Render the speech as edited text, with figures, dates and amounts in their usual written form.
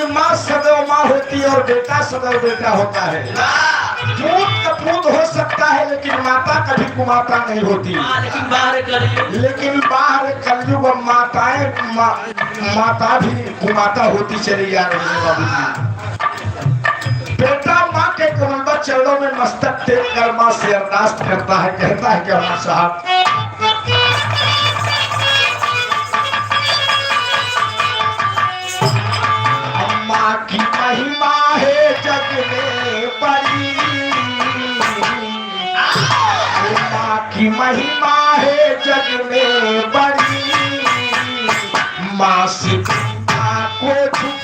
कि माँ सदैव माँ होती है और बेटा सदैव बेटा होता है। पूत कपूत हो सकता है लेकिन माता कभी कुमाता नहीं होती। लेकिन बाहर कलयुग माताएं माता भी कुमाता होती चली जा रही है। बाबूजी बेटा माँ के कमंबर चरणों में मस्तक टेक कर माँ से अरदास करता है, कहता है कि अम्मा साहब अम्मा की महिमा है जग में बड़ी, अम्मा की महिमा है जग में बड़ी, माँ से को झुक